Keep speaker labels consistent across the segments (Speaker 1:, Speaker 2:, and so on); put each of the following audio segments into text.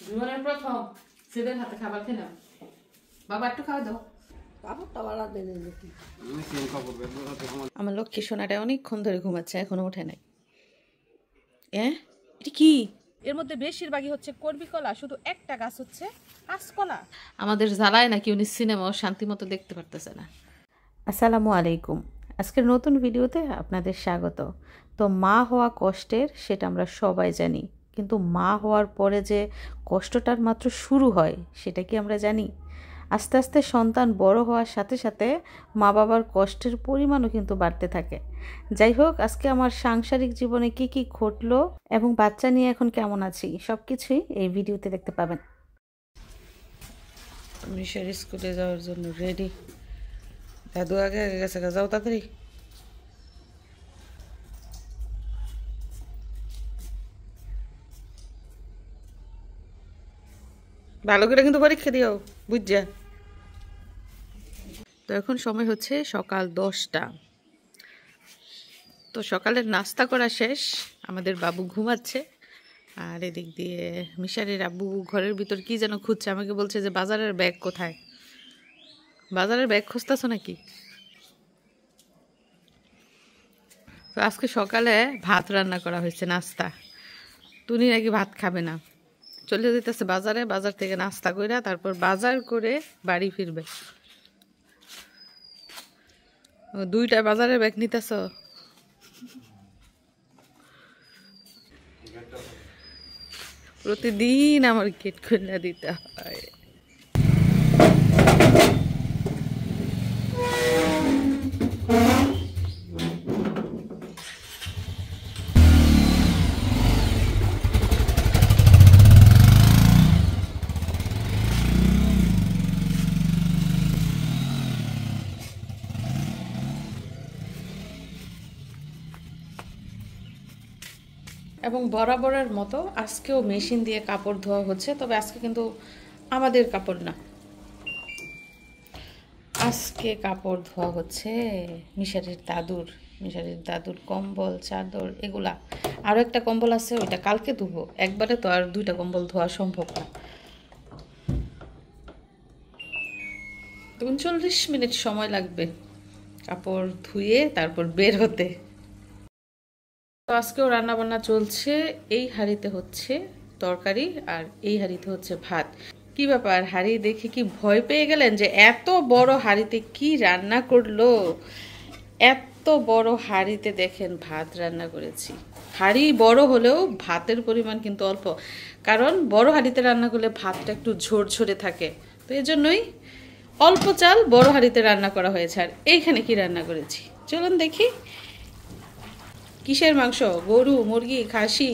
Speaker 1: জীবনের প্রথম ছেলের হাতে খাবার খেলাম। বাবা একটু খাওয়া দাও। আমার লক্ষ্মী সোনাটা অনেকক্ষণ ধরে ঘুমাচ্ছে, এখনো ওঠে নাই। এটা কি? এর মধ্যে বেশিরভাগই হচ্ছে কর্মী কলা, শুধু একটা গাছ হচ্ছে কাঁচকলা। আমাদের জ্বালায় নাকি উনি সিনেমাও শান্তি মতো দেখতে পারতেছে না। আসসালামু আলাইকুম। আজকের নতুন ভিডিওতে আপনাদের স্বাগত। তো মা হওয়া কষ্টের সেটা আমরা সবাই জানি, কিন্তু মা হওয়ার পরে যে কষ্টটার মাত্র শুরু হয় সেটা কি আমরা জানি? আস্তে আস্তে সন্তান বড় হওয়ার সাথে সাথে মা বাবার কষ্টের পরিমাণও কিন্তু বাড়তে থাকে। যাই হোক, আজকে আমার সাংসারিক জীবনে কি কি ঘটলো এবং বাচ্চা নিয়ে এখন কেমন আছি সব কিছুই এই ভিডিওতে দেখতে পাবেন। মিশের স্কুলে যাওয়ার জন্য রেডি। দাদু আগে আগে গেছে, যাও তাড়াতাড়ি। ভালো করে কিন্তু পরীক্ষা দিও, বুঝছা? তো এখন সময় হচ্ছে সকাল 10টা। তো সকালের নাস্তা করা শেষ, আমাদের বাবু ঘুমাচ্ছে। আর এদিক দিয়ে মিশারির আব্বু ঘরের ভিতর কি যেন খুঁজছে, আমাকে বলছে যে বাজারের ব্যাগ কোথায়। বাজারের ব্যাগ খুঁজতেছ নাকি? তো আজকে সকালে ভাত রান্না করা হয়েছে, নাস্তা। তুমি নাকি ভাত খাবে না, চলে যেতেছে বাজারে, বাজার থেকে নাস্তা করে তারপর বাজার করে বাড়ি ফিরবে। 2টা বাজারের ব্যাগ নিতেছ? প্রতিদিন আমার গেট খুলে দিতে হয়। এবং বরাবরের মতো আজকেও মেশিন দিয়ে কাপড় ধোয়া হচ্ছে, তবে আজকে কিন্তু আমাদের কাপড় না, আজকে কাপড় ধোয়া হচ্ছে মিশারির দাদুর কম্বল, চাদর, এগুলা। আরও একটা কম্বল আছে, ওইটা কালকে ধুবো। একবারে তো আর 2টা কম্বল ধোয়া সম্ভব না। 39 মিনিট সময় লাগবে কাপড় ধুয়ে তারপর বের হতে। তো আজকেও রান্নাবান্না চলছে। এই হাঁড়িতে হচ্ছে তরকারি আর এই হাঁড়িতে হচ্ছে ভাত। কি ব্যাপার, হাঁড়ি দেখে কি ভয় পেয়ে গেলেন যে এত বড় হাঁড়িতে কি রান্না করলো? এত বড় হাঁড়িতে দেখেন ভাত রান্না করেছি। হাঁড়ি বড় হলেও ভাতের পরিমাণ কিন্তু অল্প, কারণ বড় হাঁড়িতে রান্না করলে ভাতটা একটু ঝরঝরে থাকে। তো এই জন্যই অল্প চাল বড় হাঁড়িতে রান্না করা হয়েছে। আর এইখানে কি রান্না করেছি চলুন দেখি। কিসের মাংস? গরু, মুরগি, খাসি,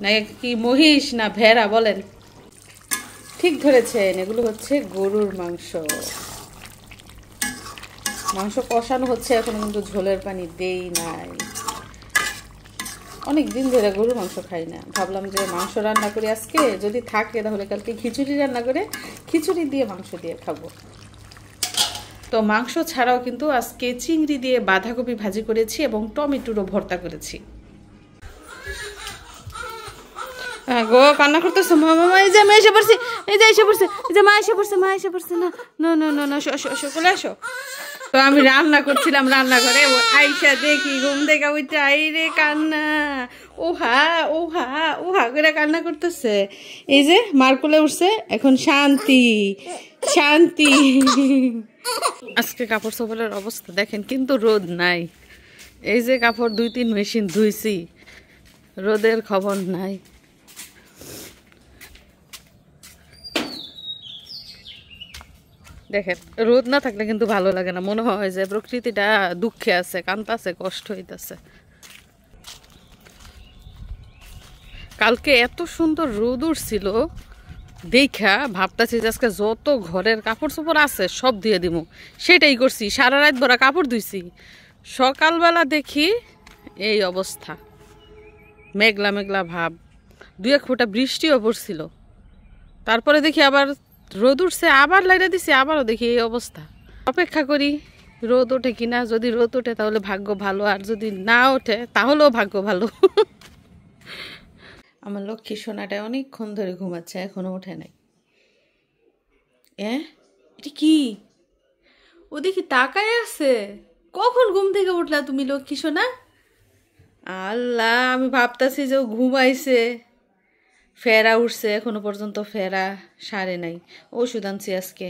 Speaker 1: না কি মহিষ, না ভেড়া? বলেন। ঠিক ধরেছেন, এগুলো হচ্ছে গরুর মাংস। মাংস কষানো হচ্ছে এখন, কিন্তু ঝোলের পানি দেই নাই। অনেক দিন ধরে গরুর মাংস খাই না, ভাবলাম যে মাংস রান্না করি আজকে, যদি থাকে তাহলে কালকে খিচুড়ি রান্না করে খিচুড়ি দিয়ে মাংস দিয়ে খাবো। তো মাংস ছাড়াও কিন্তু আজকে চিংড়ি দিয়ে বাঁধাকপি ভাজি করেছি এবং টমেটোরও ভর্তা করেছি। গো কান্না করতেছে, মামা এই যে আমি এসে পড়ছি, এই যে এসে পড়ছে, এই যে মা এসে পড়ছে না, না না না না, চলে আসো। তো আমি রান্না করছিলাম রান্নাঘরে, আইসা দেখি ঘুম থেকে উঠে আই রে কান্না, ওহা ওহা ওহা করে কান্না করতেছে। এই যে মার কোলে উঠছে, এখন শান্তি শান্তি। আজকে কাপড় চোপড়ের অবস্থা দেখেন, কিন্তু রোদ নাই। এই যে কাপড় 2-3 মেশিন ধুইছি, রোদের খবর নাই। দেখেন, রোদ না থাকলে কিন্তু ভালো লাগে না, মনে হয় যে প্রকৃতিটা দুঃখে আছে, কান্তাছে, কষ্ট হইতাছে। কালকে এত সুন্দর রোদ উঠছিল, দেখা ভাবতেছি যে আজকে যত ঘরের কাপড় চোপড় আছে সব ধুয়ে দিব। সেটাই করছি, সারা রাত ভরা কাপড় ধুইছি। সকালবেলা দেখি এই অবস্থা, মেঘলা মেঘলা ভাব, 2-1 ফোঁটা বৃষ্টিও পড়ছিল। তারপরে দেখি আবার রোদ উঠছে, আবার লাইটা দিছি, আবারও দেখি এই অবস্থা। অপেক্ষা করি রোদ ওঠে কিনা। যদি রোদ ওঠে তাহলে ভাগ্য ভালো, আর যদি না ওঠে তাহলেও ভাগ্য ভালো। আমার লক্ষ্মী সোনাটা অনেকক্ষণ ধরে ঘুমাচ্ছে, এখনো ওঠে নাই। এটা কি? ও দেখি তাকায় আছে। কখন ঘুম থেকে উঠলা তুমি লক্ষ্মী সোনা? আল্লাহ, আমি ভাবতাছি যে ও ঘুমাইছে, ফেরা উঠছে, এখনো পর্যন্ত ফেরা সারে নাই। ওষুধ আনছি আজকে,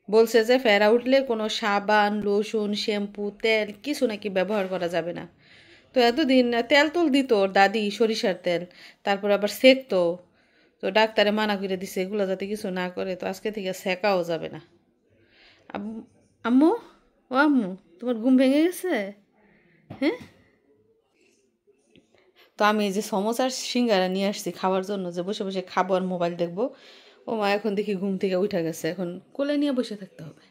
Speaker 1: বলছে যে ফেরা উঠলে কোনো সাবান, লোশন, শ্যাম্পু, তেল কিছু নাকি ব্যবহার করা যাবে না। তো এতদিন তেল তুল দিত ওর দাদি, সরিষার তেল, তারপর আবার সেকতো। তো ডাক্তারে মানা করে দিছে এগুলো যাতে কিছু না করে, তো আজকে থেকে সেকাও যাবে না। আম্মু, ও আম্মু, তোমার ঘুম ভেঙে গেছে? হ্যাঁ, তো আমি এই যে সমোসার সিঙ্গারা নিয়ে আসছি খাওয়ার জন্য, যে বসে বসে খাবো আর মোবাইল দেখবো। ও মা এখন দেখি ঘুম থেকে উঠে গেছে, এখন কোলে নিয়ে বসে থাকতে হবে।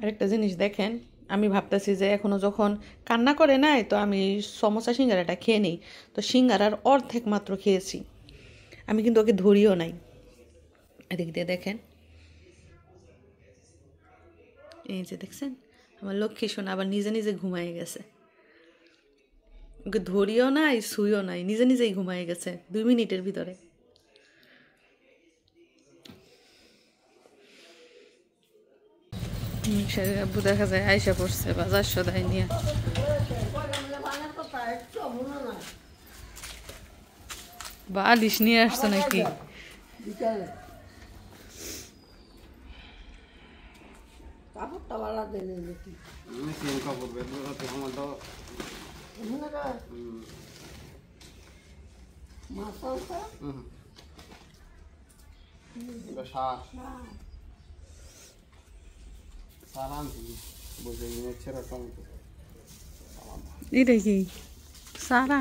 Speaker 1: আরেকটা জিনিস দেখেন, আমি ভাবতেছি যে এখনও যখন কান্না করে নাই, তো আমি সমোসা সিঙ্গারাটা খেয়ে নিই। তো সিঙ্গারার অর্ধেক মাত্র খেয়েছি, আমি কিন্তু ওকে ধরিও নাই। এদিক দিয়ে দেখেন, এই যে দেখছেন আমার লক্ষ্মী সোনা আবার নিজে নিজে ঘুমায় গেছে। ওকে ধরিও নাই, শুইও নাই, নিজে নিজেই ঘুমায় গেছে 2 মিনিটের ভিতরে। আব্বু দেখা যায় আয়সা পড়ছে বাজার সদাই নিয়ে। বালিশ নিয়ে আসছো নাকি? এটা কি সারা?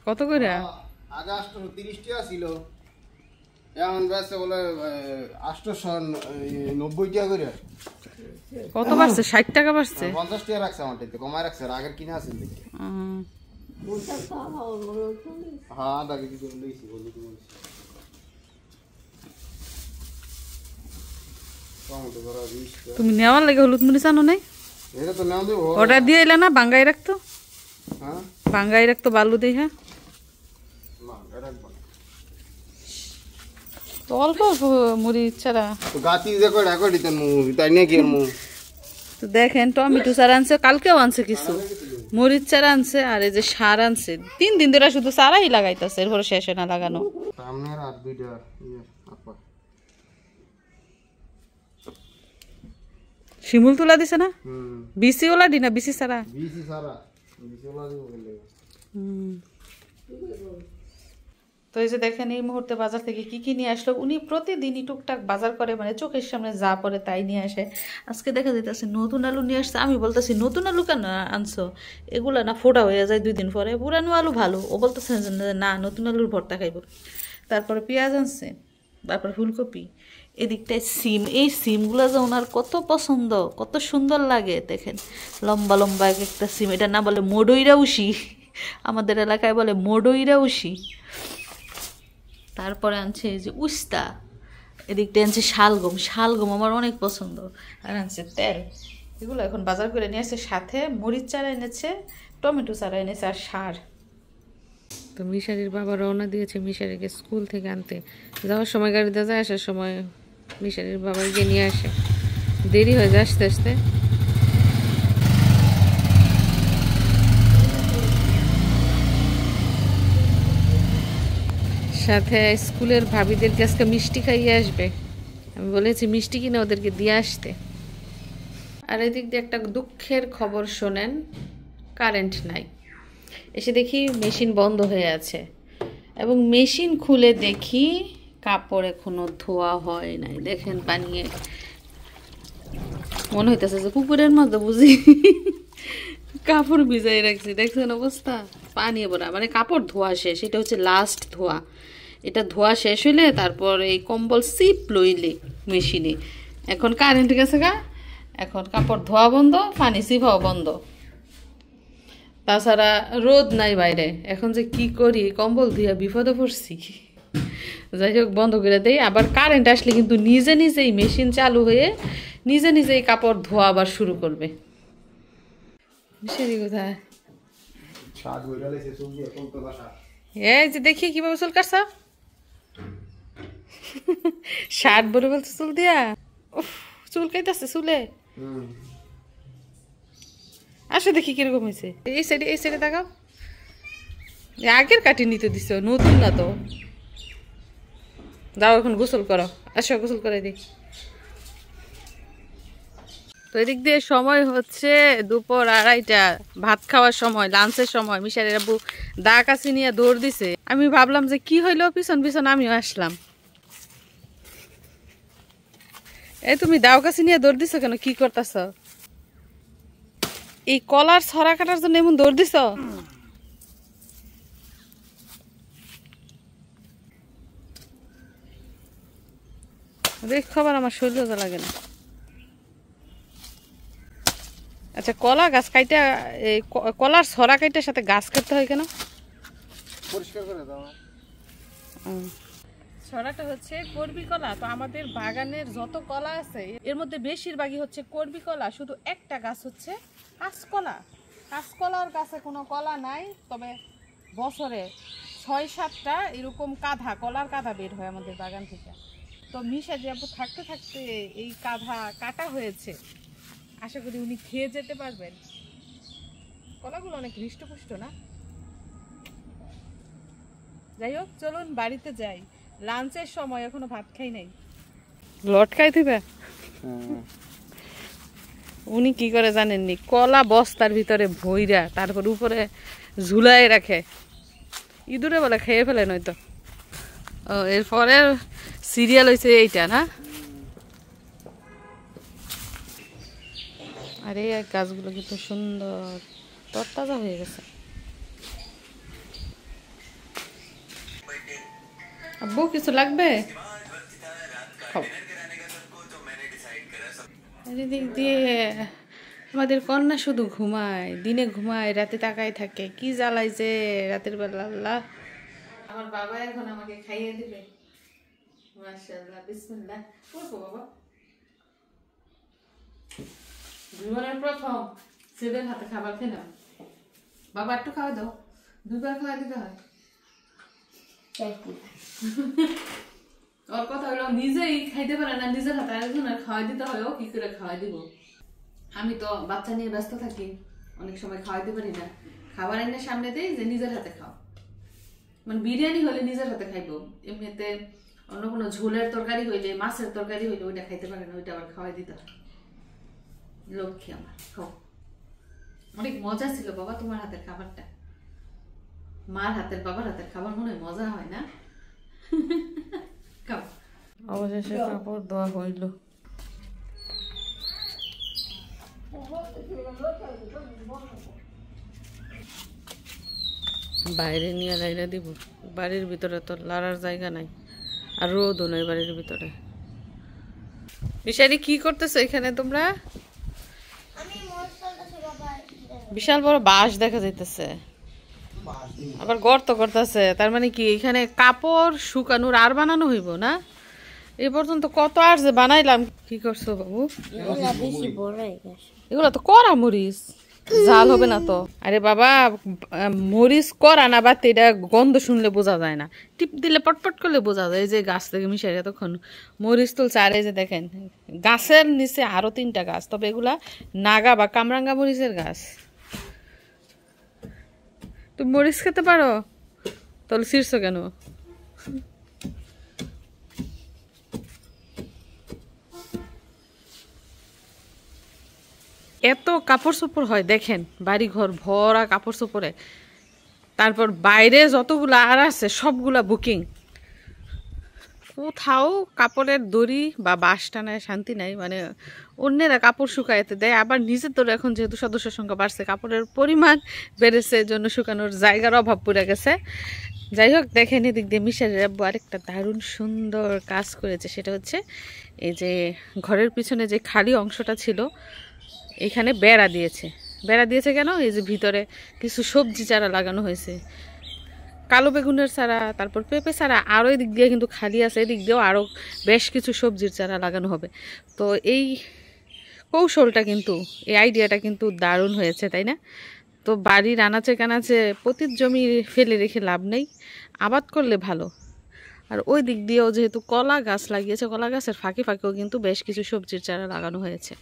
Speaker 1: কত করে?
Speaker 2: আগে 830 টাকা ছিল, এখন বেচে বলে 890 টাকা করে।
Speaker 1: কত বাড়ছে? 60 টাকা বাড়ছে?
Speaker 2: 50 টাকা রাখছে আমারটাতে, কমায় রাখছে। আগের কিনে আছে দেখি। হ্যাঁ, আধা কেজি করে লইছি, বলি তুমি।
Speaker 1: তুমি নেওয়ার লাগে হলুদ মরিচ আনো নাই?
Speaker 2: এটা তো নাও দেবো।
Speaker 1: অর্ডার দিয়ে এলে না, বাঙ্গাই রাখতো।
Speaker 2: হ্যাঁ,
Speaker 1: বাঙ্গাই রাখতো বালু দেই। হ্যাঁ, তো অল্প অল্প মরিচ ছাড়া
Speaker 2: তো গাতি যে কই রাখো দিতেন মু, তাই না কি মু?
Speaker 1: তো দেখেন টমেটো চারা আনছে, কালকেও আনছে কিছু, মরিচ চারা আনছে, আর এই যে সার আনছে। 3 দিন ধরে শুধু চারাই লাগাইতেছে, এরপরে শেষে না লাগানো।
Speaker 2: সামনের আর দুইটা আপা
Speaker 1: শিমুল তুলা দিছে না? বিসি ওলা দি না, বিসি সারা?
Speaker 2: বিসি সারা, বিসি ওলা দিব বলে।
Speaker 1: তো এই যে দেখেন এই মুহূর্তে বাজার থেকে কি কি নিয়ে আসলো। উনি প্রতিদিনই টুকটাক বাজার করে, মানে চোখের সামনে যা পড়ে তাই নিয়ে আসে। আজকে দেখা যাইতেছে নতুন আলু নিয়ে আসছে। আমি বলতেছি নতুন আলু কেন আনছো, এগুলা না ফোটা হয়ে যায় 2 দিন পরে, পুরানো আলু ভালো। ও বলতেছে না, নতুন আলুর ভর্তা খাইব। তারপরে পেঁয়াজ আনছে, তারপর ফুলকপি, এদিকটায় সিম। এই সিমগুলো যে ওনার কত পছন্দ, কত সুন্দর লাগে দেখেন, লম্বা লম্বা এক একটা সিম। এটা না বলে মোডইরা উশি, আমাদের এলাকায় বলে মোডইরা উশি। তারপরে আনছে এই যে উস্তা, এদিকটা আনছে শালগম। শালগম আমার অনেক পছন্দ। আর আনছে তেল। এগুলো এখন বাজার করে নিয়ে আসছে, সাথে মরিচ চারা এনেছে, টমেটো চারা এনেছে, আর সার। তো মিশারির বাবা রওনা দিয়েছে মিশারিকে স্কুল থেকে আনতে। যাওয়ার সময় গাড়িতে যায়, আসার সময় মিশারির বাবা গিয়ে নিয়ে আসে। দেরি হয়ে যায় আসতে আসতে। সাথে স্কুলের ভাবিদের কাছে মিষ্টি খাইয়ে আসবে। আমি বলেছি মিষ্টি কিনে ওদেরকে দিয়ে আসতে। আর এদিক দিয়ে একটা দুঃখের খবর শোনেন, কারেন্ট নাই। এসে দেখি মেশিন বন্ধ হয়ে আছে, এবং মেশিন খুলে দেখি কাপড় এখনো ধোয়া হয় নাই। দেখেন পানিয়ে মনে হইতেছে যে কুকুরের মতো বুঝি কাপড় ভিজাই রাখছি। দেখছেন অবস্থা, পানি ভরা, মানে কাপড় ধোয়া শেষ। এটা হচ্ছে লাস্ট ধোয়া। এটা ধোয়া শেষ হইলে তারপর এই কম্বল সিপ লইলে মেশিনে। এখন কারেন্ট গেছে গা, এখন কাপড় ধোয়া বন্ধ, পানি সিপাও বন্ধ। তাছাড়া রোদ নাই বাইরে, এখন যে কি করি, কম্বল দিয়ে বিপদে পড়ছি। যাই হোক বন্ধ করে দেই। আবার কারেন্ট আসলে কিন্তু নিজে নিজেই মেশিন চালু হয়ে নিজে নিজেই কাপড় ধোয়া আবার শুরু করবে। মিশারি কোথায়? এই যে দেখি কিভাবে চুল কাটছ। শার্ট বলে বলছে চুল দিয়া। চুল কাইতেছে চুলে। আসো দেখি কিরকম হয়েছে। এই সাইডে দেখাও। আগের কাটি নিতে দিছ, নতুন না তো। যাও এখন গোসল করো, আসো গোসল করে দিই। তো এদিক দিয়ে সময় হচ্ছে দুপুর 2:30, ভাত খাওয়ার সময়, লাঞ্চের সময়। মিশারের আব্বু দা কাছি নিয়ে দৌড় দিছে। আমি ভাবলাম যে কি হইলো, পিছন পিছন আমিও আসলাম। এই তুমি দাও কাছি নিয়ে দৌড় দিছো কেন, কি করতেছ? এই কলার ছড়া কাটার জন্য এমন দৌড় দিছ? দেখ খবর আমার শরীর লাগে না। আচ্ছা কলা গাছ কাইটা, এই কলার ছড়া কাইটার সাথে গাছ কাটতে হয় কেন?
Speaker 2: পরিষ্কার করে দাও।
Speaker 1: ছড়াটা হচ্ছে কর্বি কলা। তো আমাদের বাগানের যত কলা আছে এর মধ্যে বেশিরভাগই হচ্ছে কর্বি কলা। শুধু একটা গাছ হচ্ছে কাঁচকলা। কাঁচকলার গাছে কোনো কলা নাই, তবে বছরে 6-7টা এরকম কাঁধা, কলার কাঁধা বের হয় আমাদের বাগান থেকে। তো মিশা যে আপু থাকতে থাকতে এই কাঁধা কাটা হয়েছে, আশা করি উনি খেয়ে যেতে পারবেন। কলাগুলো অনেক হৃষ্টপুষ্ট না? যাই হোক চলুন বাড়িতে যাই, লাঞ্চের সময়, এখনো ভাত খাই নাই। লটকাই দিবে। উনি কি করে জানেননি, কলা বস্তার ভিতরে ভইরা তারপর উপরে ঝুলাই রাখে, ইঁদুরে বলে খেয়ে ফেলে নয়তো। ও এরপরে সিরিয়াল হয়েছে এইটা না? আরে গাছগুলো কিন্তু সুন্দর তরতাজা হয়ে গেছে। আব্বু কিছু লাগবে? এদিক দিয়ে আমাদের কন্যা শুধু ঘুমায়, দিনে ঘুমায়, রাতে তাকায় থাকে। কি জ্বালাই যে রাতের বেলা। আল্লাহ, আমার বাবা এখন আমাকে খাইয়ে দিবে। মাশাআল্লাহ, বিসমিল্লাহ। করবো বাবা, জীবনের প্রথম ছেলের হাতে খাবার খেয়ে নাও। বাবা একটু খাওয়া দাও, 2বার খাওয়া দিতে হয়। ওর কথা হলো নিজেই খাইতে পারে না, নিজের হাতে আরেকজনের খাওয়াই দিতে হয়। ও কি করে খাওয়াই দিব? আমি তো বাচ্চা নিয়ে ব্যস্ত থাকি, অনেক সময় খাওয়াইতে পারি না। খাবার এনে সামনে দেই যে নিজের হাতে খাও। মানে বিরিয়ানি হলে নিজের হাতে খাইবো, এমনিতে অন্য কোনো ঝোলের তরকারি হইলে, মাছের তরকারি হইলে ওইটা খাইতে পারে না, ওইটা আবার খাওয়াই দিতে হয়। লক্ষ্মী আমার, খাও। অনেক মজা ছিল বাবা তোমার হাতের খাবারটা। মার হাতের, বাবার হাতের খাবার মনে হয় মজা হয় না? খাও। অবশেষে কাপড় ধোয়া হইল। বাইরে নিয়ে লাইনা দিব, বাড়ির ভিতরে তো লড়ার জায়গা নাই, আর রোদও নাই বাড়ির ভিতরে। মিশারি কি করতেছো এখানে তোমরা? বিশাল বড় বাঁশ দেখা যাইতেছে, আবার গর্ত করতেছে। তার মানে কি এখানে কাপড় শুকানোর আর বানানো হইব না? এই পর্যন্ত কত আর যে বানাইলাম। কি করছো বাবু? এগুলো তো কড়া মরিচ, ঝাল হবে না তো? আরে বাবা, মরিচ কড়া না বাতে, এটা গন্ধ শুনলে বোঝা যায় না, টিপ দিলে পটপট করলে বোঝা যায়। যে গাছ থেকে মিশাই তখন মরিচ তুলছে। আর এই যে দেখেন গাছের নিচে আরো 3টা গাছ, তবে এগুলা নাগা বা কামরাঙ্গা মরিচের গাছ। তুমি মরিচ খেতে পারো? তাহলে ছিঁড়ছো কেন? এত কাপড় চোপড় হয় দেখেন, বাড়ি ঘর ভরা কাপড় চোপড়ে। তারপর বাইরে যতগুলা আর আছে সবগুলা বুকিং। কোথাও কাপড়ের দড়ি বা বাঁশ টানায় শান্তি নাই। মানে অন্যেরা কাপড় শুকাইতে দেয়, আবার নিজের তো এখন যেহেতু সদস্যের সংখ্যা বাড়ছে, কাপড়ের পরিমাণ বেড়েছে, জন্য শুকানোর জায়গার অভাব পড়ে গেছে। যাই হোক দেখেন, এদিক দিয়ে মিশারের আব্বু আরেকটা দারুণ সুন্দর কাজ করেছে। সেটা হচ্ছে এই যে ঘরের পিছনে যে খালি অংশটা ছিল, এখানে বেড়া দিয়েছে। বেড়া দিয়েছে কেন? এই যে ভিতরে কিছু সবজি চারা লাগানো হয়েছে, কালো বেগুনের চারা, তারপর পেঁপে চারা, আরও এদিক দিয়ে কিন্তু খালি আছে, এদিক দিয়েও আরও বেশ কিছু সবজির চারা লাগানো হবে। তো এই কৌশলটা কিন্তু, এই আইডিয়াটা কিন্তু দারুণ হয়েছে, তাই না? তো বাড়ির আনাচে কানাচে পতিত জমি ফেলে রেখে লাভ নেই, আবাদ করলে ভালো। আর ওই দিক দিয়েও যেহেতু কলা গাছ লাগিয়েছে, কলা গাছের ফাঁকে ফাঁকেও কিন্তু বেশ কিছু সবজির চারা লাগানো হয়েছে।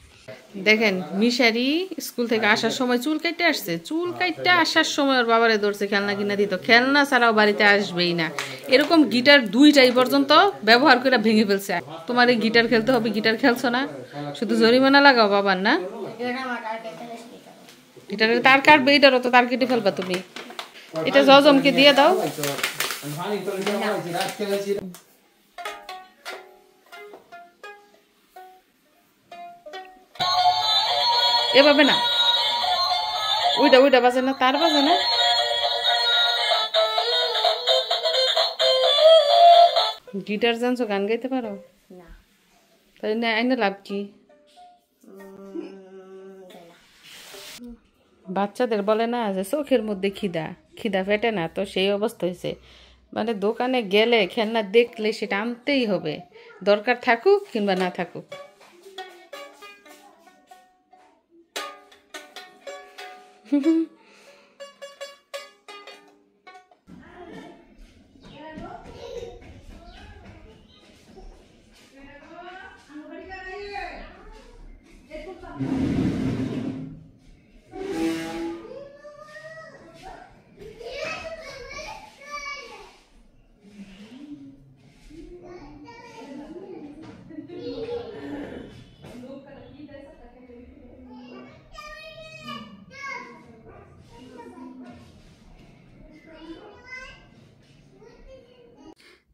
Speaker 1: দেখেন মিশারি স্কুল থেকে আসার সময় চুল কাটতে আসছে, চুল কাটতে আসার সময় ওর বাবারে ধরছে খেলনা কিনা দিত, খেলনা ছাড়াও বাড়িতে আসবেই না। এরকম গিটার 2টাই পর্যন্ত ব্যবহার করে ভেঙে ফেলছে। তোমার এই গিটার খেলতে হবে, গিটার খেলছো না, শুধু জরিমানা লাগাও বাবার না। গিটারে তার কাটবে, এটারও তো তার কেটে ফেলবা তুমি। এটা জজমকে দিয়ে দাও। এভাবে না, ওইটা বাজে না, তার বাজে না। গিটার জানছো, গান গাইতে পারো? তাই না, আইনে লাভ কি? বাচ্চাদের বলে না যে চোখের মধ্যে খিদা, খিদা ফেটে না, তো সেই অবস্থা হয়েছে। মানে দোকানে গেলে খেলনা দেখলে সেটা আনতেই হবে, দরকার থাকুক কিংবা না থাকুক।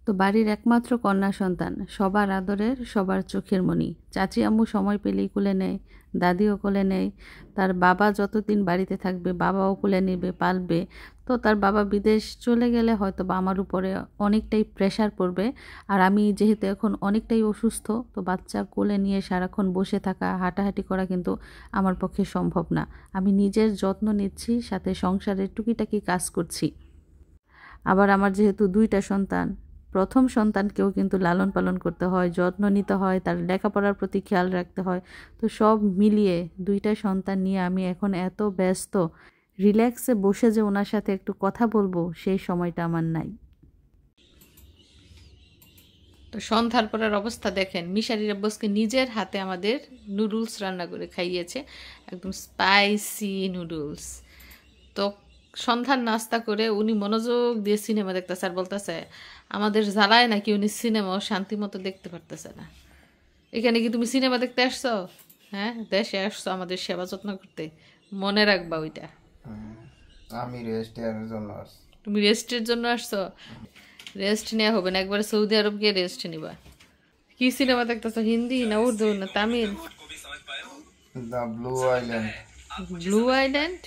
Speaker 1: তো বাড়ির একমাত্র কন্যা সন্তান, সবার আদরের, সবার চোখের মণি। চাচি আম্মু সময় পেলেই কোলে নেয়, দাদিও কোলে নেয়। তার বাবা যতদিন বাড়িতে থাকবে বাবাও কোলে নেবে, পালবে। তো তার বাবা বিদেশ চলে গেলে হয়তো বা আমার উপরে অনেকটাই প্রেশার পড়বে। আর আমি যেহেতু এখন অনেকটাই অসুস্থ, তো বাচ্চা কোলে নিয়ে সারাক্ষণ বসে থাকা, হাঁটাহাঁটি করা কিন্তু আমার পক্ষে সম্ভব না। আমি নিজের যত্ন নিচ্ছি, সাথে সংসারের টুকিটাকি কাজ করছি। আবার আমার যেহেতু 2টা সন্তান, প্রথম সন্তানকেও কিন্তু লালন পালন করতে হয়, যত্ন নিতে হয়, তার লেখাপড়ার প্রতি খেয়াল রাখতে হয়। তো সব মিলিয়ে 2টা সন্তান নিয়ে আমি এখন এত ব্যস্ত, রিল্যাক্সে বসে যে ওনার সাথে একটু কথা বলবো সেই সময়টা আমার নাই। তো সন্ধ্যার পরের অবস্থা দেখেন, মিশারির আব্বাসকে নিজের হাতে আমাদের নুডলস রান্না করে খাইয়েছে, একদম স্পাইসি নুডলস। তো সন্ধ্যার নাস্তা করে উনি মনোযোগ দিয়ে সিনেমা দেখতেছে, আর বলতেছে আমাদের জ্বালায় নাকি উনি সিনেমাও শান্তি মতো দেখতে পারতেছে না। এখানে কি তুমি সিনেমা দেখতে আসছো? হ্যাঁ, দেশে আসছো আমাদের সেবা যত্ন করতে, মনে রাখবা ওইটা।
Speaker 2: আমি রেস্টের জন্য আসছি।
Speaker 1: তুমি রেস্টের জন্য আসছো? রেস্ট নেওয়া হবে না, একবারে সৌদি আরব গিয়ে রেস্ট নিবা। কি সিনেমা দেখতেছো, হিন্দি না উর্দু না Tamil?
Speaker 2: The blue island.
Speaker 1: Blue island.